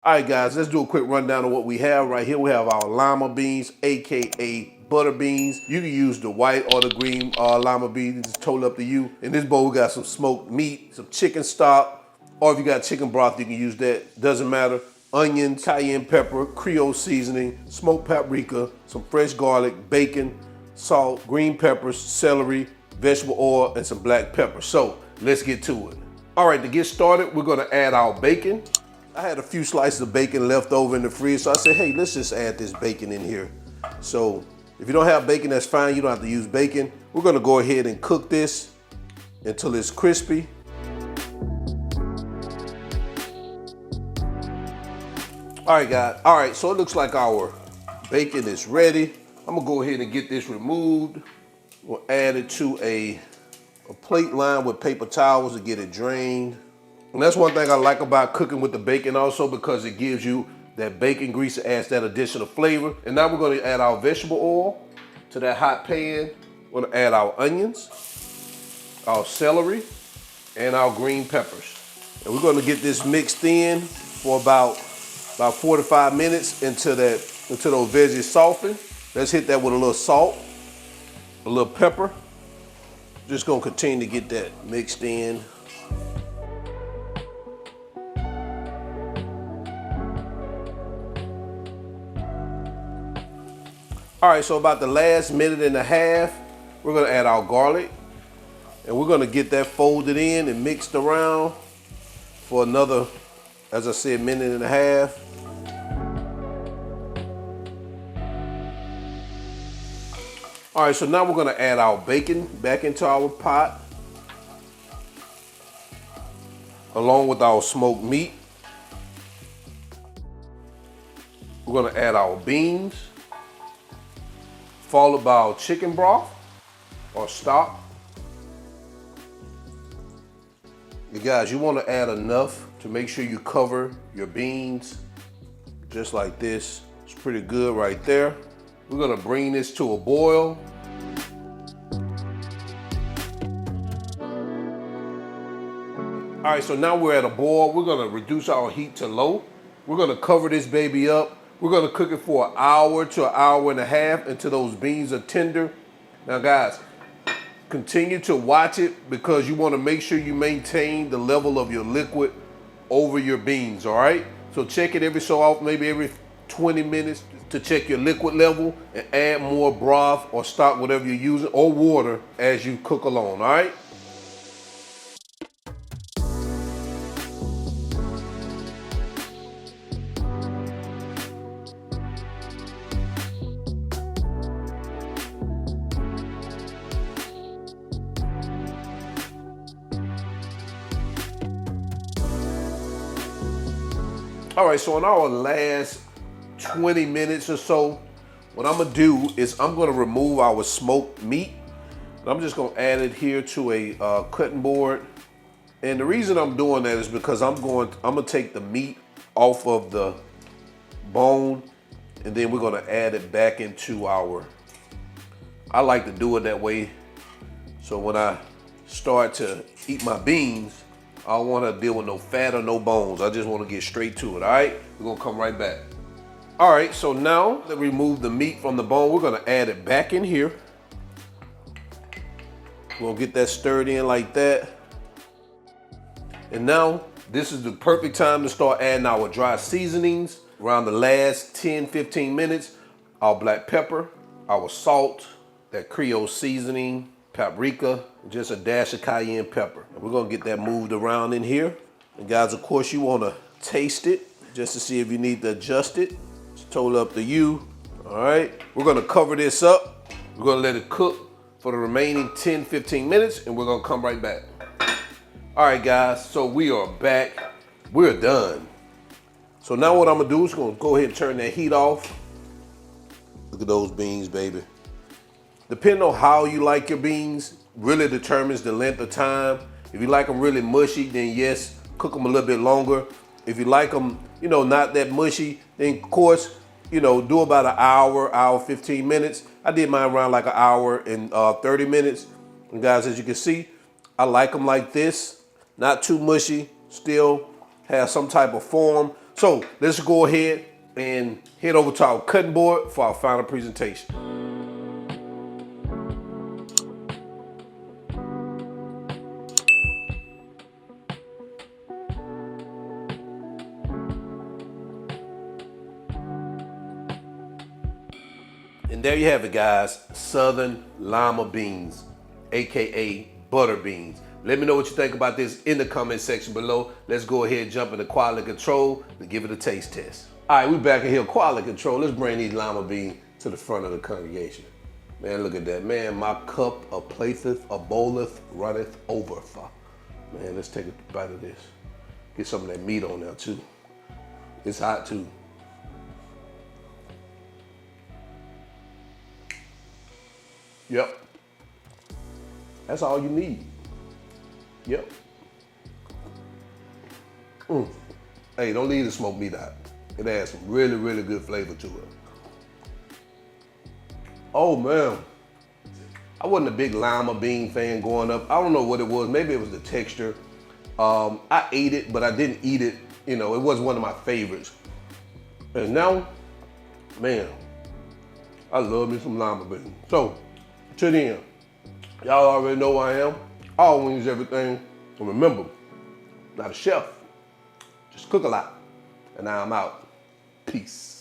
All right, guys, let's do a quick rundown of what we have. Right here, we have our lima beans, AKA butter beans. You can use the white or the green lima beans. It's totally up to you. In this bowl, we got some smoked meat, some chicken stock, or if you got chicken broth, you can use that. Doesn't matter. Onions, cayenne pepper, Creole seasoning, smoked paprika, some fresh garlic, bacon, salt, green peppers, celery, vegetable oil, and some black pepper. So let's get to it. All right, to get started, we're gonna add our bacon. I had a few slices of bacon left over in the fridge, so I said, hey, let's just add this bacon in here. So if you don't have bacon, that's fine. You don't have to use bacon. We're gonna go ahead and cook this until it's crispy. All right, guys. All right, so it looks like our bacon is ready. I'm gonna go ahead and get this removed. We'll add it to a plate lined with paper towels to get it drained. And that's one thing I like about cooking with the bacon also, because it gives you that bacon grease, that adds that additional flavor. And now we're gonna add our vegetable oil to that hot pan. We're gonna add our onions, our celery, and our green peppers. And we're gonna get this mixed in for about 4 to 5 minutes until those veggies soften. Let's hit that with a little salt, a little pepper. Just gonna continue to get that mixed in. All right, so about the last minute and a half, we're gonna add our garlic, and we're gonna get that folded in and mixed around for another, as I said, minute and a half. All right, so now we're gonna add our bacon back into our pot, along with our smoked meat. We're gonna add our beans, followed by our chicken broth or stock. You guys, you want to add enough to make sure you cover your beans just like this. It's pretty good right there. We're gonna bring this to a boil. All right, so now we're at a boil. We're gonna reduce our heat to low. We're gonna cover this baby up. We're gonna cook it for an hour to an hour and a half until those beans are tender. Now guys, continue to watch it because you wanna make sure you maintain the level of your liquid over your beans, all right? So check it every so often, maybe every 20 minutes to check your liquid level and add more broth or stock, whatever you're using, or water as you cook along, all right? All right, so in our last 20 minutes or so, what I'm gonna do is I'm gonna remove our smoked meat. And I'm just gonna add it here to a cutting board. And the reason I'm doing that is because I'm gonna take the meat off of the bone, and then we're gonna add it back into I like to do it that way. So when I start to eat my beans, I don't want to deal with no fat or no bones. I just want to get straight to it, all right? We're going to come right back. All right, so now that we remove the meat from the bone, we're going to add it back in here. We'll get that stirred in like that. And now, this is the perfect time to start adding our dry seasonings. Around the last 10, 15 minutes, our black pepper, our salt, that Creole seasoning, paprika, just a dash of cayenne pepper. And we're gonna get that moved around in here. And guys, of course, you wanna taste it just to see if you need to adjust it. It's totally up to you, all right? We're gonna cover this up. We're gonna let it cook for the remaining 10, 15 minutes, and we're gonna come right back. All right, guys, so we are back. We're done. So now what I'm gonna do is gonna go ahead and turn that heat off. Look at those beans, baby. Depending on how you like your beans, really determines the length of time. If you like them really mushy, then yes, cook them a little bit longer. If you like them, not that mushy, then of course, do about an hour, 15 minutes. I did mine around like an hour and 30 minutes. And guys, as you can see, I like them like this. Not too mushy, still have some type of form. So let's go ahead and head over to our cutting board for our final presentation. And there you have it, guys. Southern Lima beans, AKA butter beans. Let me know what you think about this in the comment section below. Let's go ahead and jump into quality control and give it a taste test. All right, we back in here, quality control. Let's bring these lima beans to the front of the congregation. Man, look at that. Man, my cup plateth, bowleth, runneth over. Man, let's take a bite of this. Get some of that meat on there too. It's hot too. Yep. That's all you need. Yep. Hey, don't leave the smoked meat out. It adds some really, really good flavor to it. Oh man. I wasn't a big lima bean fan growing up. I don't know what it was. Maybe it was the texture. I ate it, but I didn't eat it. You know, it wasn't one of my favorites. And now, man, I love me some lima beans. So, to the end, y'all already know who I am. All wings, everything. And remember, not a chef, just cook a lot. And now I'm out. Peace.